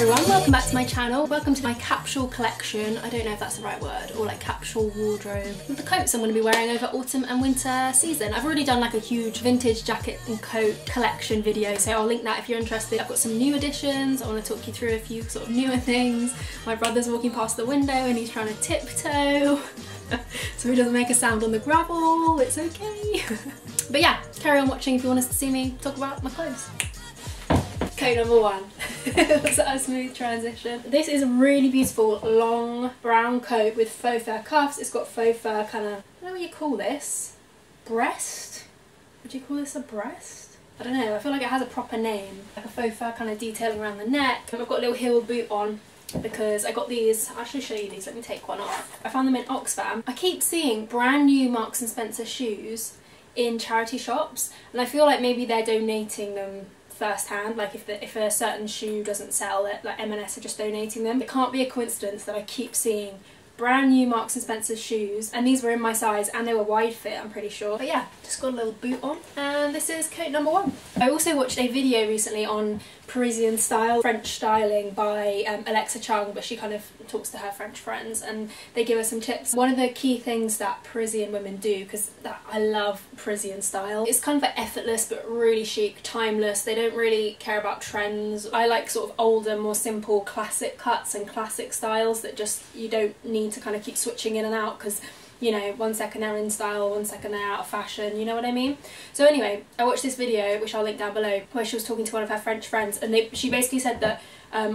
everyone, welcome back to my channel. Welcome to my capsule collection. I don't know if that's the right word, or like capsule wardrobe. The coats I'm going to be wearing over autumn and winter season. I've already done like a huge vintage jacket and coat collection video, so I'll link that if you're interested. I've got some new additions. I want to talk you through a few sort of newer things. My brother's walking past the window and he's trying to tiptoe so he doesn't make a sound on the gravel. It's okay. But yeah, carry on watching if you want us to see me talk about my clothes. Coat number one. Was that a smooth transition? This is a really beautiful long brown coat with faux fur cuffs. It's got faux fur kind of, I don't know what you call this, breast? Would you call this a breast? I don't know, I feel like it has a proper name. Like a faux fur kind of detailing around the neck. I've got a little heel boot on because I got these. I'll actually show you these, let me take one off. I found them in Oxfam. I keep seeing brand new Marks and Spencer shoes in charity shops, and I feel like maybe they're donating them first hand, like if a certain shoe doesn't sell, it like M&S are just donating them. It can't be a coincidence that I keep seeing brand new Marks and Spencer shoes, and these were in my size and they were wide fit, I'm pretty sure. But yeah, just got a little boot on, and this is coat number one. I also watched a video recently on Parisian style, French styling by Alexa Chung, but she kind of talks to her French friends and they give her some tips. One of the key things that Parisian women do, because I love Parisian style, it's kind of effortless but really chic, timeless. They don't really care about trends. I like sort of older, more simple, classic cuts and classic styles that just, you don't need to kind of keep switching in and out, because you know, 1 second they're in style, 1 second they're out of fashion, you know what I mean? So anyway, I watched this video, which I'll link down below, where she was talking to one of her French friends, and she basically said that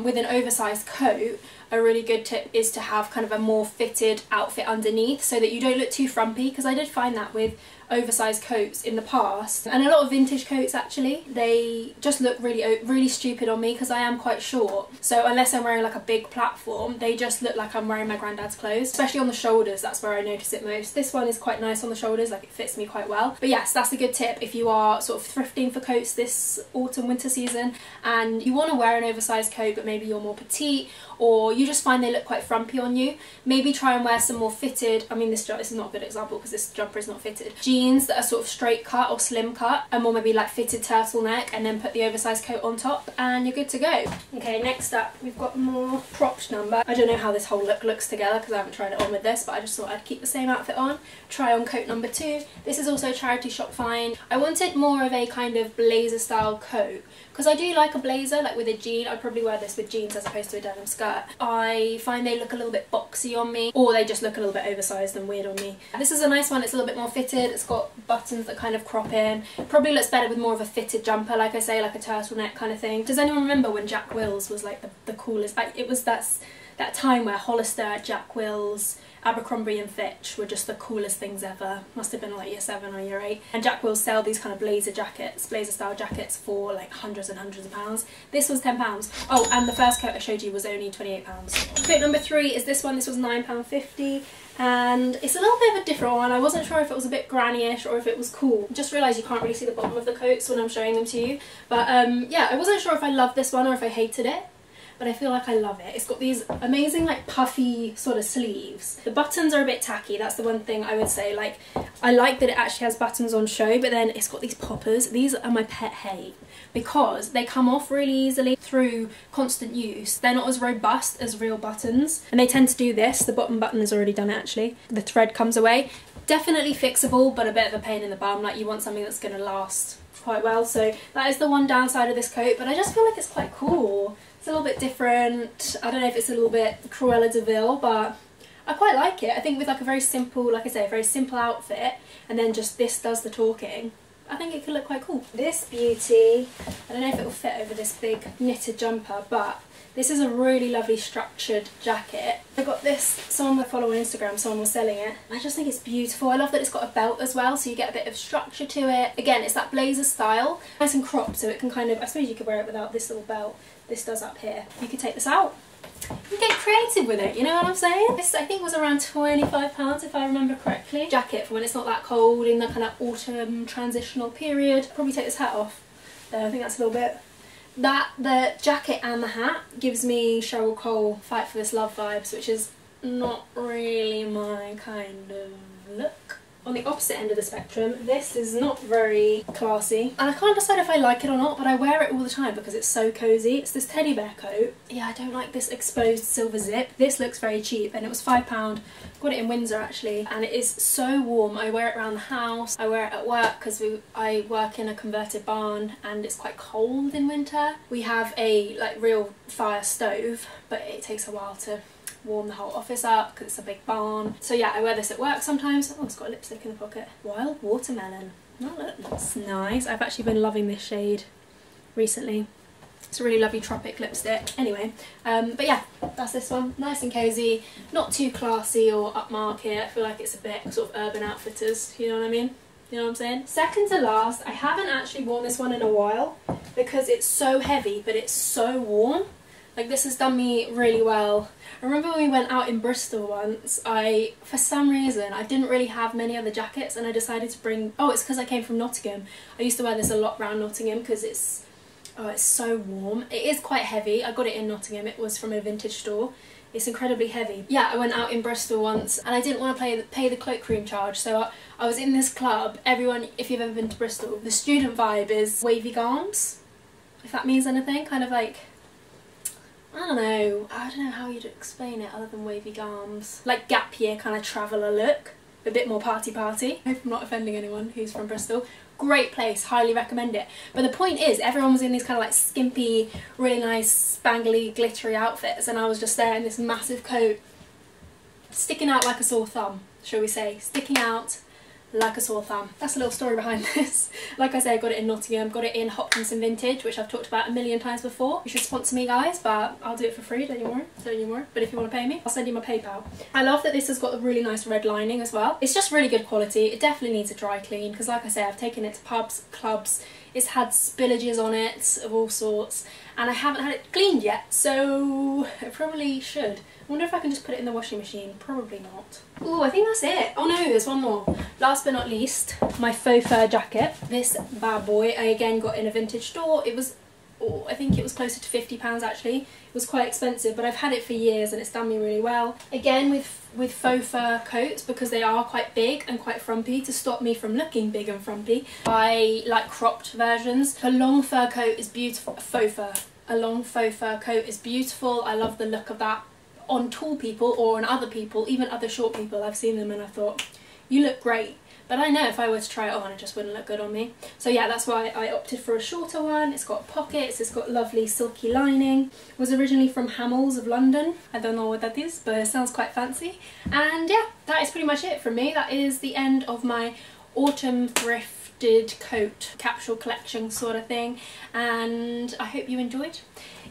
with an oversized coat, a really good tip is to have kind of a more fitted outfit underneath so that you don't look too frumpy, because I did find that with oversized coats in the past, and a lot of vintage coats actually, they just look really stupid on me because I am quite short. So unless I'm wearing like a big platform, they just look like I'm wearing my granddad's clothes, especially on the shoulders. That's where I notice it most. This one is quite nice on the shoulders, like it fits me quite well. But yes, that's a good tip if you are sort of thrifting for coats this autumn winter season and you want to wear an oversized coat but maybe you're more petite, or you just find they look quite frumpy on you. Maybe try and wear some more fitted, I mean this is not a good example because this jumper is not fitted, jeans that are sort of straight cut or slim cut, and more maybe like fitted turtleneck, and then put the oversized coat on top and you're good to go. Okay, next up we've got more cropped number. I don't know how this whole look looks together because I haven't tried it on with this, but I just thought I'd keep the same outfit on. Try on coat number two. This is also a charity shop find. I wanted more of a kind of blazer style coat because I do like a blazer, like with a jean. I'd probably wear this with jeans as opposed to a denim skirt. I find they look a little bit boxy on me, or they just look a little bit oversized and weird on me. This is a nice one, it's a little bit more fitted, it's got buttons that kind of crop in. Probably looks better with more of a fitted jumper, like I say, like a turtleneck kind of thing. Does anyone remember when Jack Wills was like the coolest? Like, it was that time where Hollister, Jack Wills, Abercrombie and Fitch were just the coolest things ever. Must have been like year 7 or year 8. And Jack Wills sell these kind of blazer style jackets for like hundreds and hundreds of pounds. This was £10. Oh, and the first coat I showed you was only £28. Coat number 3 is this one. This was £9.50. And it's a little bit of a different one. I wasn't sure if it was a bit granny-ish or if it was cool. Just realised you can't really see the bottom of the coats when I'm showing them to you. But yeah, I wasn't sure if I loved this one or if I hated it, but I feel like I love it. It's got these amazing like puffy sort of sleeves. The buttons are a bit tacky, that's the one thing I would say. Like, I like that it actually has buttons on show, but then it's got these poppers. These are my pet hate because they come off really easily through constant use. They're not as robust as real buttons, and they tend to do this. The bottom button has already done it actually. The thread comes away. Definitely fixable, but a bit of a pain in the bum. Like, you want something that's going to last quite well. So that is the one downside of this coat, but I just feel like it's quite cool. It's a little bit different. I don't know if it's a little bit Cruella de Vil, but I quite like it. I think with like a very simple, like I say, a very simple outfit, and then just this does the talking, I think it could look quite cool. This beauty, I don't know if it will fit over this big knitted jumper, but this is a really lovely structured jacket. I got this, someone I follow on Instagram, someone was selling it. I just think it's beautiful. I love that it's got a belt as well, so you get a bit of structure to it. Again, it's that blazer style, nice and cropped, so it can kind of, I suppose you could wear it without this little belt. This does up here. You could take this out. You get creative with it, you know what I'm saying? This I think was around £25 if I remember correctly. Jacket for when it's not that cold in the kind of autumn transitional period. Probably take this hat off. I think that's a little bit. The jacket and the hat gives me Cheryl Cole Fight for This Love vibes, which is not really my kind of look. On the opposite end of the spectrum, this is not very classy, and I can't decide if I like it or not, but I wear it all the time because it's so cozy. It's this teddy bear coat. Yeah, I don't like this exposed silver zip. This looks very cheap, and it was £5. Got it in Windsor actually, and it is so warm. I wear it around the house, I wear it at work because I work in a converted barn and it's quite cold in winter. We have a like real fire stove, but it takes a while to warm the whole office up because it's a big barn. So yeah, I wear this at work sometimes. Oh, it's got a lipstick in the pocket. Wild Watermelon. Oh look, that's nice. I've actually been loving this shade recently. It's a really lovely tropic lipstick. Anyway, but yeah, that's this one. Nice and cozy, not too classy or upmarket. I feel like it's a bit sort of Urban Outfitters, you know what I mean? You know what I'm saying? Second to last, I haven't actually worn this one in a while because it's so heavy, but it's so warm. Like, this has done me really well. I remember when we went out in Bristol once, for some reason, I didn't really have many other jackets and I decided to bring, oh, it's because I came from Nottingham. I used to wear this a lot around Nottingham because it's so warm. It is quite heavy. I got it in Nottingham. It was from a vintage store. It's incredibly heavy. Yeah, I went out in Bristol once and I didn't want to pay the cloakroom charge, so I was in this club. Everyone, if you've ever been to Bristol, the student vibe is wavy garms, if that means anything. Kind of like, I don't know how you'd explain it other than wavy garms. Like gap year kind of traveller look, a bit more party. I hope I'm not offending anyone who's from Bristol. Great place, highly recommend it. But the point is, everyone was in these kind of like skimpy, really nice, spangly, glittery outfits, and I was just there in this massive coat, sticking out like a sore thumb, shall we say. Sticking out like a sore thumb. That's a little story behind this. Like I said, I got it in Nottingham, got it in Hopkinson Vintage, which I've talked about a million times before. You should sponsor me, guys, but I'll do it for free, don't you worry. But if you want to pay me, I'll send you my PayPal. I love that this has got a really nice red lining as well. It's just really good quality. It definitely needs a dry clean because, like I say, I've taken it to pubs, clubs. It's had spillages on it of all sorts, and I haven't had it cleaned yet, so I probably should. I wonder if I can just put it in the washing machine. Probably not. Oh, I think that's it. Oh no, there's one more. Last but not least, my faux fur jacket. This bad boy I again got in a vintage store. It was, oh, I think it was closer to £50 actually. It was quite expensive, but I've had it for years and it's done me really well. Again with faux fur coats, because they are quite big and quite frumpy, to stop me from looking big and frumpy, I like cropped versions. A long fur coat is beautiful. Faux fur. A long faux fur coat is beautiful. I love the look of that on tall people or on other people, even other short people. I've seen them and I thought, you look great. But I know if I were to try it on, it just wouldn't look good on me. So yeah, that's why I opted for a shorter one. It's got pockets, it's got lovely silky lining. It was originally from Hamels of London. I don't know what that is, but it sounds quite fancy. And yeah, that is pretty much it from me. That is the end of my autumn thrifted coat capsule collection sort of thing. And I hope you enjoyed.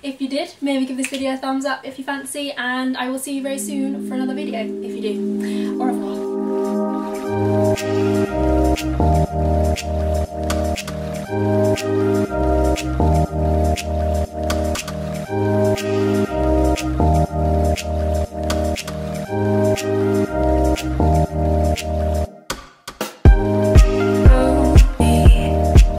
If you did, maybe give this video a thumbs up if you fancy, and I will see you very soon for another video if you do. Au revoir.